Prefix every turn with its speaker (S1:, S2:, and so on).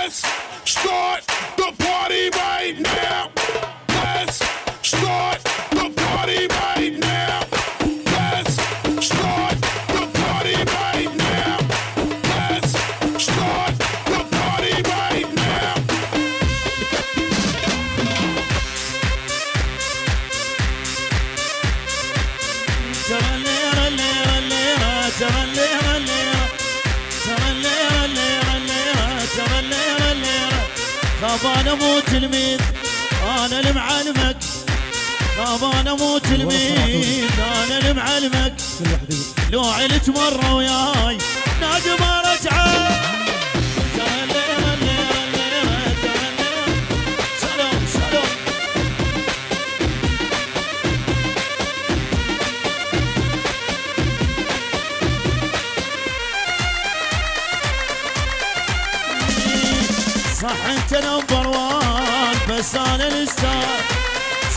S1: Let's start the party right now. Let's start the party right now. Let's start the party right now. Let's start the party right now.
S2: خاف انا مو تلميذ انا المعلمك، خاف انا مو تلميذ انا المعلمك، لو علت مره وياي نادي ما رجعه. سلام سلام صح انت نمبر وان بس انا الستار،